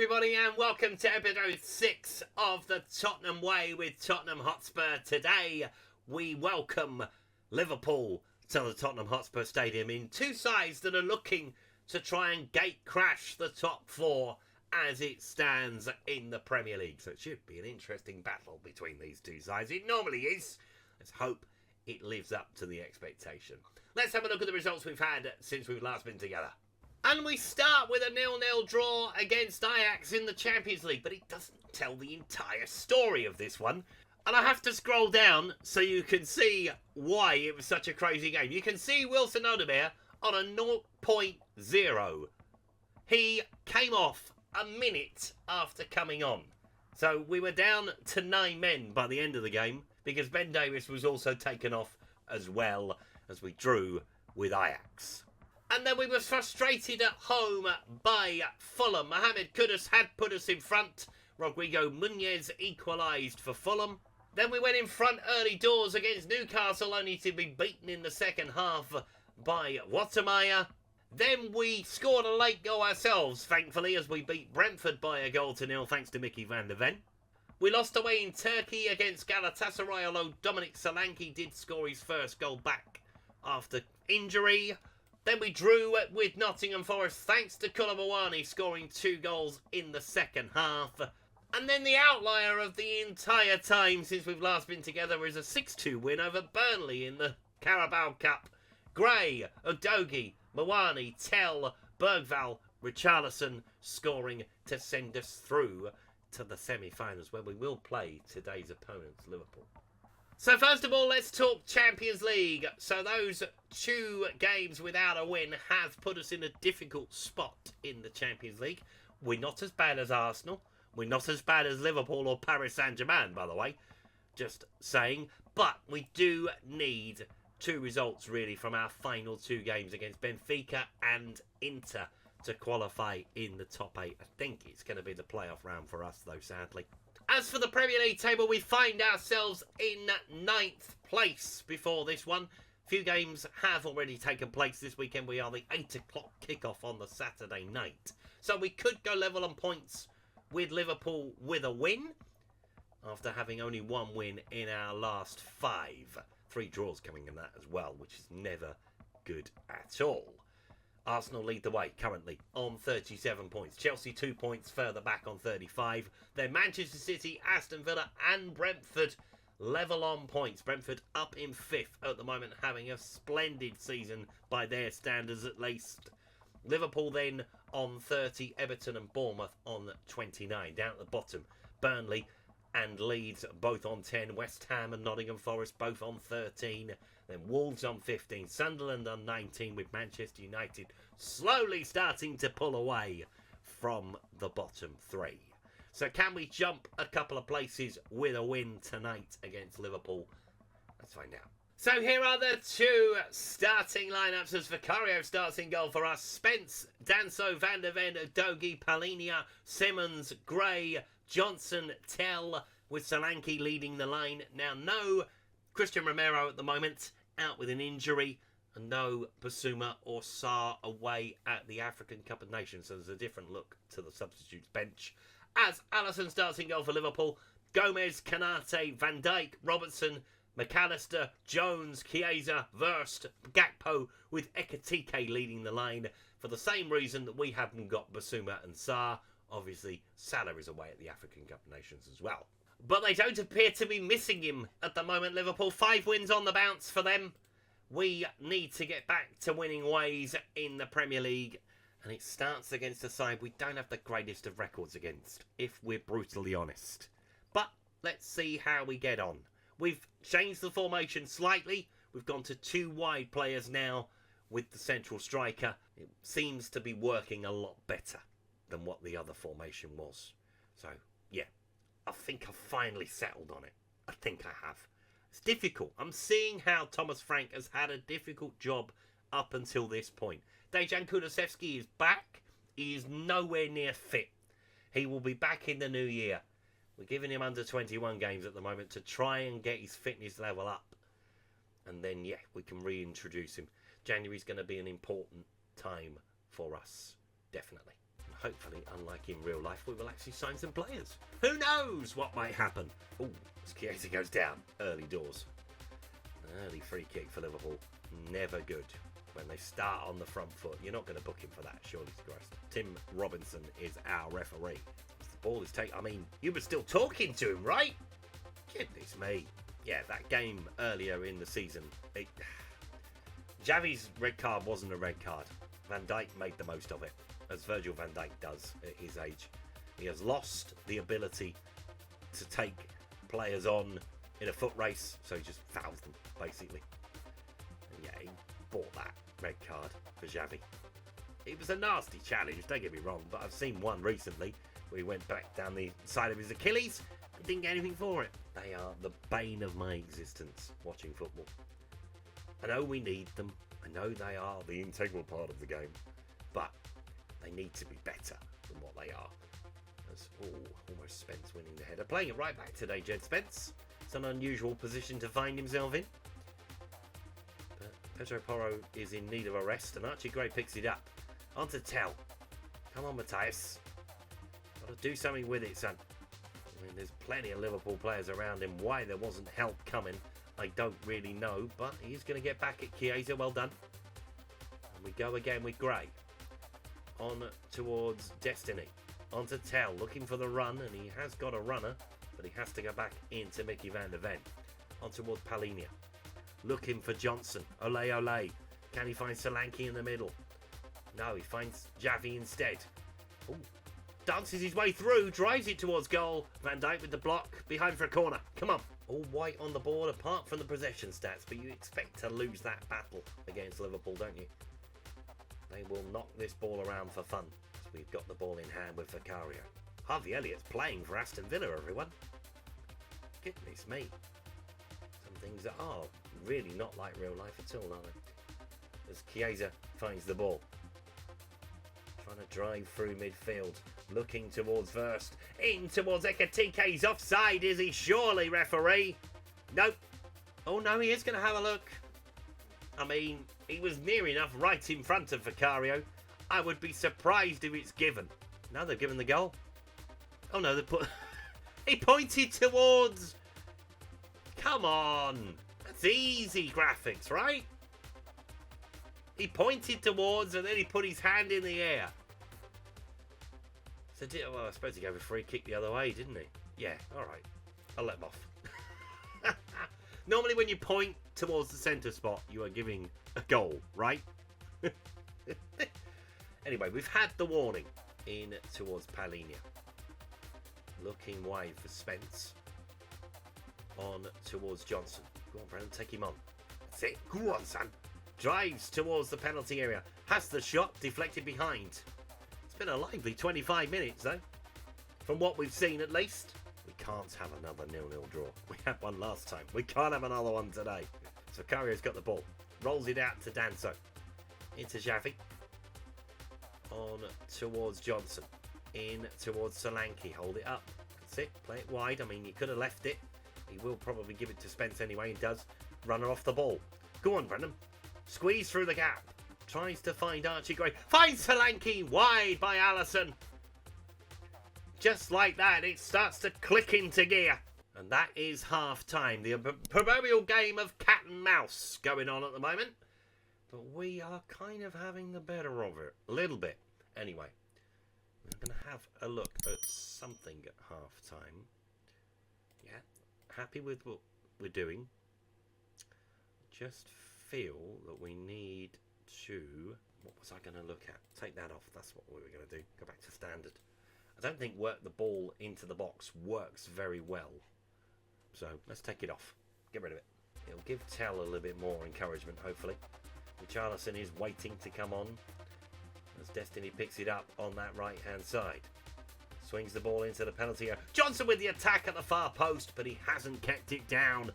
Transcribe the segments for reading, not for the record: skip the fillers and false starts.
everybody, and welcome to episode 6 of the Tottenham Way with Tottenham Hotspur. Today we welcome Liverpool to the Tottenham Hotspur Stadium in two sides that are looking to try and gate crash the top four as it stands in the Premier League. So it should be an interesting battle between these two sides. It normally is. Let's hope it lives up to the expectation. Let's have a look at the results we've had since we've last been together. And we start with a 0-0 draw against Ajax in the Champions League, but it doesn't tell the entire story of this one. And I have to scroll down so you can see why it was such a crazy game. You can see Wilson Odemir on a 0.0. He came off a minute after coming on. So we were down to 9 men by the end of the game because Ben Davies was also taken off as well as we drew with Ajax. And then we were frustrated at home by Fulham. Mohamed Kudus had put us in front. Rodrigo Munez equalised for Fulham. Then we went in front early doors against Newcastle, only to be beaten in the second half by Wattermeyer. Then we scored a late goal ourselves, thankfully, as we beat Brentford by 1-0 thanks to Mickey van der Ven. We lost away in Turkey against Galatasaray, although Dominic Solanke did score his first goal back after injury. Then we drew with Nottingham Forest thanks to Koulibaly scoring 2 goals in the second half. And then the outlier of the entire time since we've last been together is a 6-2 win over Burnley in the Carabao Cup. Gray, Udogie, Mawani, Tell, Bergvall, Richarlison scoring to send us through to the semi-finals where we will play today's opponents, Liverpool. So first of all, let's talk Champions League. So those 2 games without a win have put us in a difficult spot in the Champions League. We're not as bad as Arsenal. We're not as bad as Liverpool or Paris Saint-Germain, by the way. Just saying. But we do need 2 results, really, from our final 2 games against Benfica and Inter to qualify in the top 8. I think it's going to be the playoff round for us, though, sadly. As for the Premier League table, we find ourselves in 9th place before this one. A few games have already taken place this weekend. We are the 8 o'clock kickoff on the Saturday night. So we could go level on points with Liverpool with a win after having only 1 win in our last 5. 3 draws coming in that as well, which is never good at all. Arsenal lead the way currently on 37 points. Chelsea 2 points further back on 35. Then Manchester City, Aston Villa and Brentford level on points. Brentford up in 5th at the moment, having a splendid season by their standards at least. Liverpool then on 30. Everton and Bournemouth on 29. Down at the bottom, Burnley and Leeds both on 10. West Ham and Nottingham Forest both on 13. Then Wolves on 15. Sunderland on 19, with Manchester United slowly starting to pull away from the bottom 3. So can we jump a couple of places with a win tonight against Liverpool? Let's find out. So here are the 2 starting lineups as Vicario starts in goal for us. Spence, Danso, Van der Ven, Udogie, Palhinha, Simmons, Gray, Johnson, Tell, with Solanke leading the line. Now, no Christian Romero at the moment, out with an injury, and no Basuma or Sarr away at the African Cup of Nations, so there's a different look to the substitutes bench. As Alisson starts in goal for Liverpool, Gomez, Kanate, Van Dijk, Robertson, McAllister, Jones, Chiesa, Verst, Gakpo, with Ekitike leading the line for the same reason that we haven't got Basuma and Sarr. Obviously, Salah is away at the African Cup of Nations as well. But they don't appear to be missing him at the moment, Liverpool. 5 wins on the bounce for them. We need to get back to winning ways in the Premier League. And it starts against a side we don't have the greatest of records against, if we're brutally honest. But let's see how we get on. We've changed the formation slightly. We've gone to 2 wide players now with the central striker. It seems to be working a lot better than what the other formation was. So, yeah, I think I've finally settled on it. I think I have. It's difficult. I'm seeing how Thomas Frank has had a difficult job up until this point. Dejan Kulusevski is back. He is nowhere near fit. He will be back in the new year. We're giving him under 21 games at the moment to try and get his fitness level up. And then, yeah, we can reintroduce him. January's going to be an important time for us. Definitely. hopefully, unlike in real life, we will actually sign some players. Who knows what might happen? Oh, as Chiesa goes down. Early doors. Early free kick for Liverpool. Never good. When they start on the front foot, you're not going to book him for that, surely to Christ. Tim Robinson is our referee. As the ball is taken, I mean, you were still talking to him, right? Goodness me. Yeah, that game earlier in the season, Xavi's red card wasn't a red card. Van Dijk made the most of it, as Virgil van Dijk does at his age. He has lost the ability to take players on in a foot race, so he just fouls them, basically. And yeah, he bought that red card for Xavi. It was a nasty challenge, don't get me wrong, but I've seen one recently where he went back down the side of his Achilles and didn't get anything for it. They are the bane of my existence watching football. I know we need them. I know they are the integral part of the game, but they need to be better than what they are. As, almost Spence winning the header. Playing it right back today, Jed Spence. It's an unusual position to find himself in. But Pedro Porro is in need of a rest, and Archie Gray picks it up. On to Tell. Come on, Matthias. Got to do something with it, son. I mean, there's plenty of Liverpool players around him. Why there wasn't help coming, I don't really know, but he's going to get back at Chiesa. Well done. And we go again with Gray. On towards Destiny. On to Tell, looking for the run, and he has got a runner, but he has to go back into Mickey van der Ven. On towards Palhinha. Looking for Johnson. Ole, ole. Can he find Solanke in the middle? No, he finds Xavi instead. Ooh. Dances his way through, drives it towards goal. Van Dijk with the block, behind for a corner. Come on. All white on the board, apart from the possession stats, but you expect to lose that battle against Liverpool, don't you? They will knock this ball around for fun, as we've got the ball in hand with Vicario. Harvey Elliott's playing for Aston Villa, everyone. Goodness me. Some things that are really not like real life at all, are they? As Chiesa finds the ball. Trying to drive through midfield. Looking towards Verst. In towards Ekatike. He's offside, is he? Surely, referee. Nope. Oh, no, he is going to have a look. I mean, he was near enough right in front of Vicario. I would be surprised if it's given. Now they've given the goal. Oh, no, they put... He pointed towards... Come on. That's easy graphics, right? He pointed towards and then he put his hand in the air. So, well, I suppose he gave a free kick the other way, didn't he? Yeah, all right. I'll let him off. Normally when you point towards the centre spot, you are giving a goal, right? Anyway, we've had the warning in towards Palhinha. Looking wide for Spence. On towards Johnson. Go on, Brandon, take him on. That's it. Go on, son. Drives towards the penalty area. Has the shot deflected behind. It's been a lively 25 minutes, though. From what we've seen, at least. We can't have another 0-0 draw. We had one last time. We can't have another one today. So Vicario's got the ball. Rolls it out to Danso. Into Xavi. On towards Johnson. In towards Solanke. Hold it up. That's it. Play it wide. I mean, you could have left it. He will probably give it to Spence anyway. He does. Runner off the ball. Go on, Brennan. Squeeze through the gap. Tries to find Archie Gray. Finds Solanke. Wide by Allison. Just like that, it starts to click into gear. And that is half time. The proverbial game of cat and mouse going on at the moment. But we are kind of having the better of it. A little bit. Anyway, we're going to have a look at something at half time. Yeah, happy with what we're doing. Just feel that we need to... What was I going to look at? Take that off. That's what we were going to do. Go back to standard. I don't think work the ball into the box works very well. So let's take it off. Get rid of it. It'll give Tell a little bit more encouragement, hopefully. Richarlison is waiting to come on as Destiny picks it up on that right-hand side. Swings the ball into the penalty area. Johnson with the attack at the far post, but he hasn't kept it down.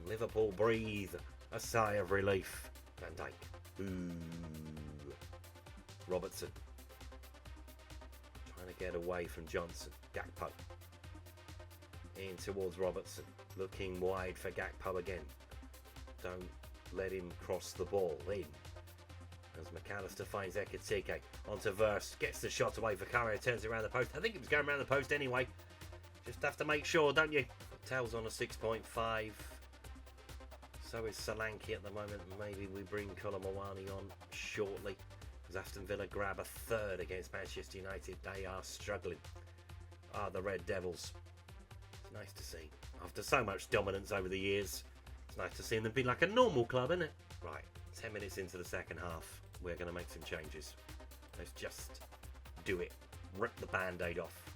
Liverpool breathe a sigh of relief. Van Dijk. Ooh. Robertson. Trying to get away from Johnson. Gakpo. In towards Robertson. Looking wide for Gakpo again. Don't let him cross the ball. In. As McAllister finds Ekitike onto Verse, gets the shot away. Vicario turns it around the post. I think it was going around the post anyway. Just have to make sure, don't you? Tails on a 6.5. So is Solanke at the moment. Maybe we bring Colomawani on shortly. As Aston Villa grab a third against Manchester United. They are struggling. The Red Devils. It's nice to see. After so much dominance over the years, it's nice to see them be like a normal club, isn't it? Right, 10 minutes into the second half. We're going to make some changes. Let's just do it. Rip the band-aid off.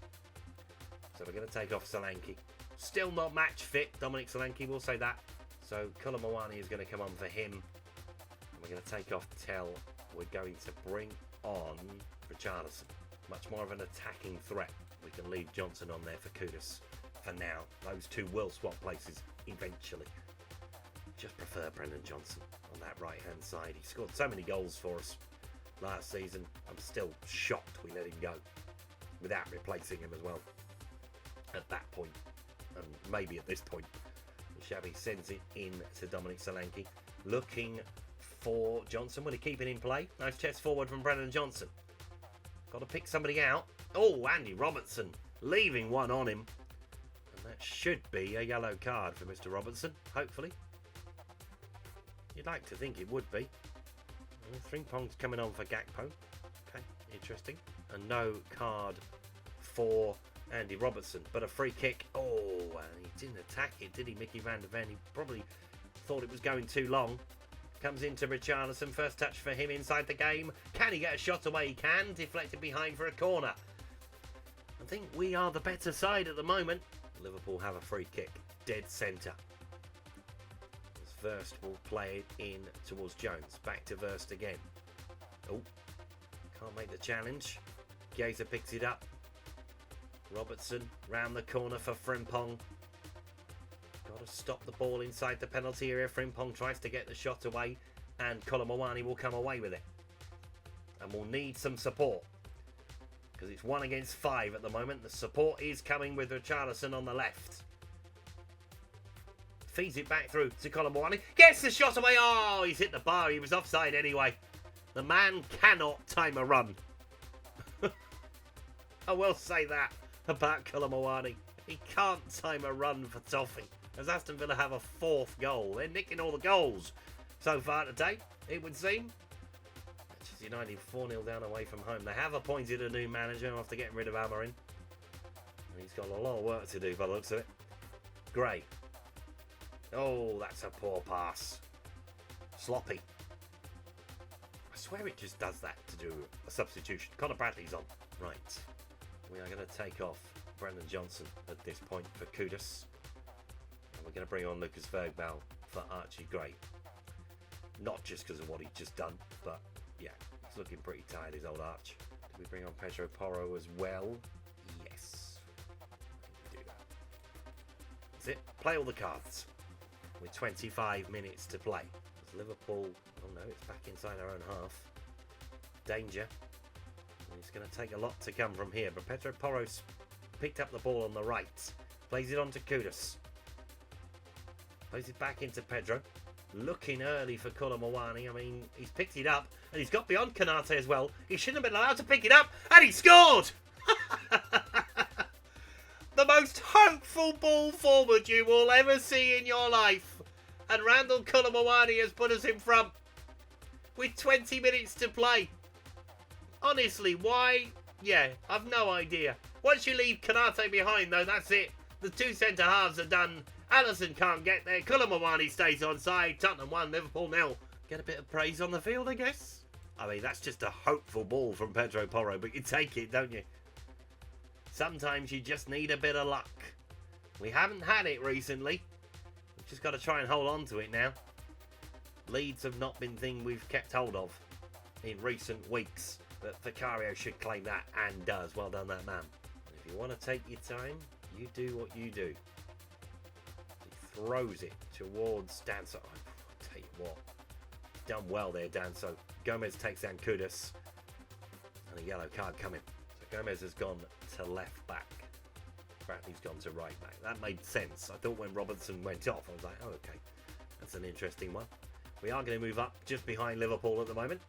So we're going to take off Solanke. Still not match fit, Dominic Solanke, we'll say that. So Colomawani is going to come on for him. And we're going to take off Tell. We're going to bring on Richarlison. Much more of an attacking threat. We can leave Johnson on there for Kudus. For now, those two will swap places eventually. Just prefer Brendan Johnson on that right-hand side. He scored so many goals for us last season. I'm still shocked we let him go without replacing him as well at that point. And maybe at this point. Xavi sends it in to Dominic Solanke. Looking for Johnson. Will he keep it in play? Nice chest forward from Brendan Johnson. Got to pick somebody out. Oh, Andy Robertson leaving one on him. And that should be a yellow card for Mr. Robertson, hopefully. You'd like to think it would be. Frimpong's coming on for Gakpo. Okay, interesting. And no card for Andy Robertson, but a free kick. Oh, and he didn't attack it, did he, Mickey van der Ven? He probably thought it was going too long. Comes into Richarlison, first touch for him inside the game. Can he get a shot away? He can. Deflected behind for a corner. I think we are the better side at the moment. Liverpool have a free kick, dead centre. Verst will play it in towards Jones. Back to Verst again. Oh, can't make the challenge. Gazer picks it up. Robertson round the corner for Frimpong. Got to stop the ball inside the penalty area. Frimpong tries to get the shot away, and Colomawani will come away with it. And we'll need some support because it's 1 against 5 at the moment. The support is coming with Richarlison on the left. Feeds it back through to Colomawani. Gets the shot away. Oh, he's hit the bar. He was offside anyway. The man cannot time a run. I will say that about Colomawani. He can't time a run for toffee. As Aston Villa have a 4th goal. They're nicking all the goals so far today, it would seem. Manchester United 4-0 down away from home. They have appointed a new manager after getting rid of Amorim. He's got a lot of work to do by the looks of it. Gray. Oh, that's a poor pass. Sloppy. I swear it just does that to do a substitution. Conor Bradley's on. Right. We are going to take off Brendan Johnson at this point for Kudus. And we're going to bring on Lucas Vergbal for Archie Gray. Not just because of what he's just done, but yeah, he's looking pretty tired, his old Arch. Do we bring on Pedro Porro as well? Yes. I think we do that. That's it. Play all the cards. With 25 minutes to play. As Liverpool, oh no, it's back inside our own half. Danger. And it's going to take a lot to come from here. But Pedro Porro's picked up the ball on the right. Plays it on to Kudus. Plays it back into Pedro. Looking early for Colomawani. I mean, he's picked it up. And he's got beyond Kanate as well. He shouldn't have been allowed to pick it up. And he scored! The most hopeful ball forward you will ever see in your life. And Randall Colomawani has put us in front. With 20 minutes to play. Honestly, why? Yeah, I've no idea. Once you leave Kanate behind, though, that's it. The 2 centre-halves are done. Allison can't get there. Colomawani stays on side. Tottenham 1, Liverpool 0. Get a bit of praise on the field, I guess. I mean, that's just a hopeful ball from Pedro Porro, but you take it, don't you? Sometimes you just need a bit of luck. We haven't had it recently. We've just got to try and hold on to it now. Leads have not been thing we've kept hold of in recent weeks. But Vicario should claim that and does. Well done, that man. If you want to take your time, you do what you do. He throws it towards Danso. I'll tell you what. Done well there, Danso. Gomez takes down Kudus. And a yellow card coming. So Gomez has gone to left back. Bradley's gone to right back. That made sense. I thought when Robertson went off, I was like, oh, okay. That's an interesting one. We are going to move up just behind Liverpool at the moment.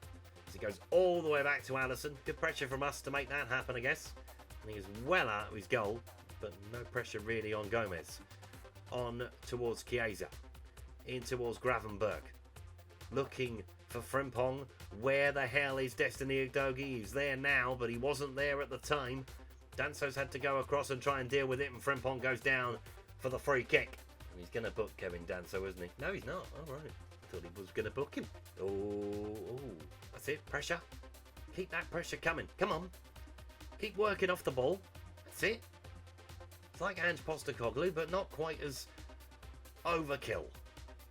it goes all the way back to Alisson. Good pressure from us to make that happen, I guess. And he is well out of his goal, but no pressure really on Gomez. On towards Chiesa. In towards Gravenberg. Looking for Frimpong. Where the hell is Destiny Udogie? He's there now, but he wasn't there at the time. Danso's had to go across and try and deal with it, and Frimpong goes down for the free kick. And he's going to book Kevin Danso, isn't he? No, he's not. All right. Thought he was going to book him. Oh, that's it. Pressure. Keep that pressure coming. Come on. Keep working off the ball. That's it. It's like Ange Postecoglou, but not quite as overkill.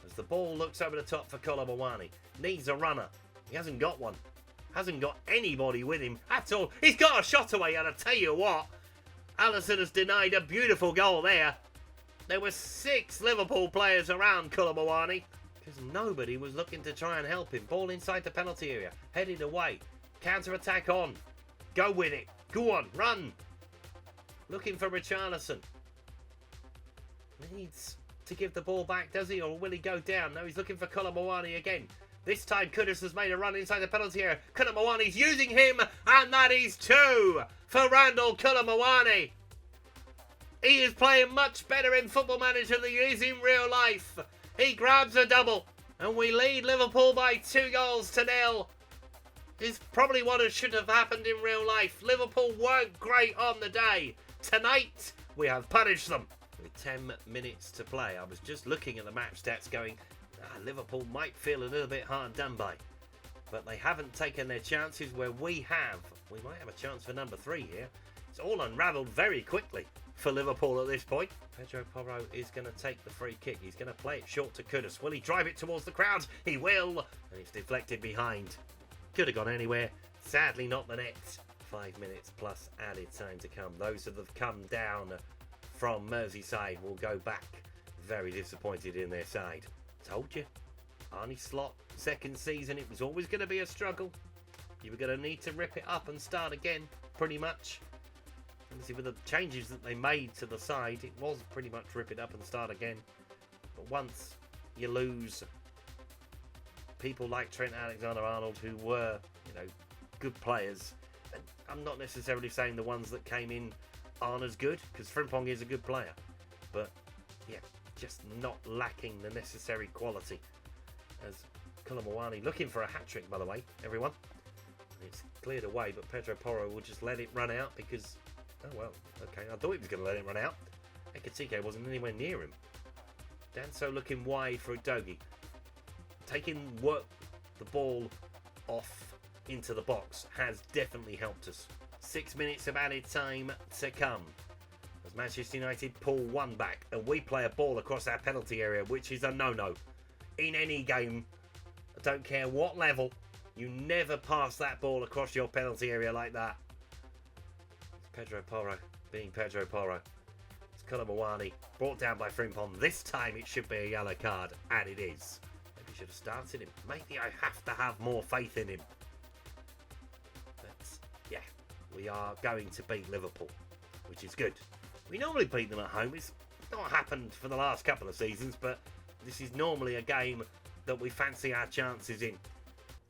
As the ball looks over the top for Kolomawani. Needs a runner. He hasn't got one. Hasn't got anybody with him at all. He's got a shot away, and I tell you what, Alisson has denied a beautiful goal there. There were 6 Liverpool players around Kolomawani because nobody was looking to try and help him. Ball inside the penalty area. Headed away. Counter-attack on. Go with it. Go on. Run. Looking for Richarlison. Needs to give the ball back, does he? Or will he go down? No, he's looking for Kolomawani again. This time Kudus has made a run inside the penalty area. Kolomawani's using him, and that is 2 for Randall Kolomawani. He is playing much better in Football Manager than he is in real life. He grabs a double, and we lead Liverpool by 2-0. Is probably what should have happened in real life. Liverpool weren't great on the day. Tonight, we have punished them. With 10 minutes to play, I was just looking at the match stats going, Liverpool might feel a little bit hard done by. But they haven't taken their chances where we have. We might have a chance for number 3 here. It's all unravelled very quickly for Liverpool at this point. Pedro Porro is going to take the free kick. He's going to play it short to Kudus. Will he drive it towards the crowd? He will. And it's deflected behind. Could have gone anywhere. Sadly not the net. 5 minutes plus added time to come. Those that have come down from Merseyside will go back very disappointed in their side. Told you. Arne Slot, second season, it was always going to be a struggle. You were going to need to rip it up and start again, pretty much. Obviously, with the changes that they made to the side, it was pretty much rip it up and start again. But once you lose people like Trent Alexander-Arnold, who were, good players, and I'm not necessarily saying the ones that came in aren't as good, because Frimpong is a good player. But, yeah, just not lacking the necessary quality. As Kolomawani looking for a hat-trick, by the way, everyone. And it's cleared away, but Pedro Porro will just let it run out because... Oh, well, okay. I thought he was going to let it run out. Ekatike wasn't anywhere near him. Danso looking wide for Udogie. Taking the ball off into the box has definitely helped us. 6 minutes of added time to come. As Manchester United pull one back and we play a ball across our penalty area, which is a no-no. In any game, I don't care what level, you never pass that ball across your penalty area like that. Pedro Porro being Pedro Porro. It's Kolomawani brought down by Frimpong. This time it should be a yellow card, and it is. Maybe should have started him. Maybe I have to have more faith in him. But yeah, we are going to beat Liverpool, which is good. We normally beat them at home. It's not happened for the last couple of seasons, but this is normally a game that we fancy our chances in.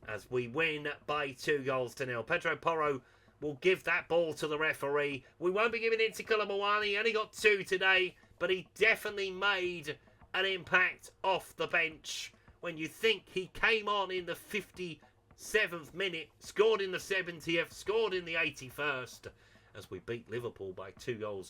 As we win by 2-0. Pedro Porro will give that ball to the referee. We won't be giving it to Kolomawani. He only got 2 today, but he definitely made an impact off the bench. When you think he came on in the 57th minute, scored in the 70th, scored in the 81st, as we beat Liverpool by 2-0.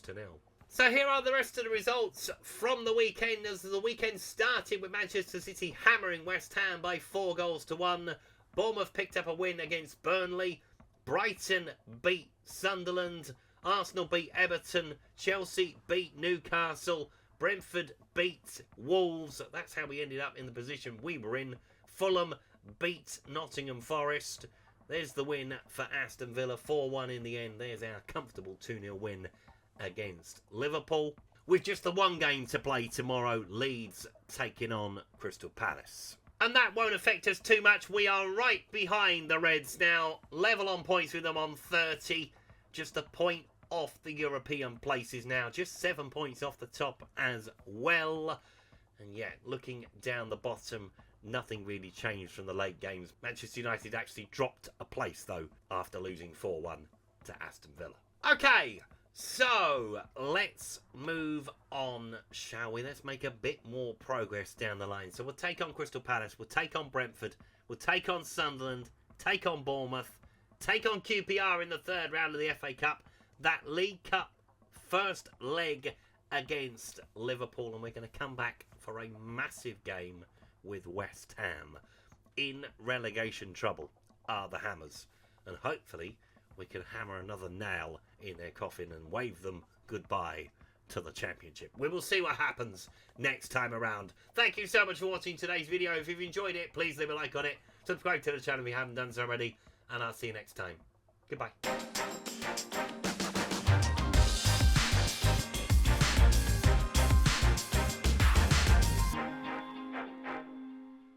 So here are the rest of the results from the weekend, as the weekend started with Manchester City hammering West Ham by 4-1. Bournemouth picked up a win against Burnley. Brighton beat Sunderland. Arsenal beat Everton. Chelsea beat Newcastle. Brentford beat Wolves. That's how we ended up in the position we were in. Fulham beat Nottingham Forest. There's the win for Aston Villa. 4-1 in the end. There's our comfortable 2-0 win against Liverpool. With just the one game to play tomorrow, Leeds taking on Crystal Palace. And that won't affect us too much. We are right behind the Reds now. Level on points with them on 30. Just a point off the European places now. Just 7 points off the top as well. And yeah, looking down the bottom, Nothing really changed from the late games. Manchester United actually dropped a place, though, after losing 4-1 to Aston Villa. Okay, so let's move on, shall we? Let's make a bit more progress down the line. So we'll take on Crystal Palace, we'll take on Brentford, we'll take on Sunderland, take on Bournemouth, take on QPR in the third round of the FA Cup, that League Cup first leg against Liverpool, and we're going to come back for a massive game with West Ham. In relegation trouble are the Hammers, and hopefully we can hammer another nail in their coffin and wave them goodbye to the Championship. We will see what happens next time around. Thank you so much for watching today's video. If you've enjoyed it, please leave a like on it, subscribe to the channel if you haven't done so already, and I'll see you next time. Goodbye.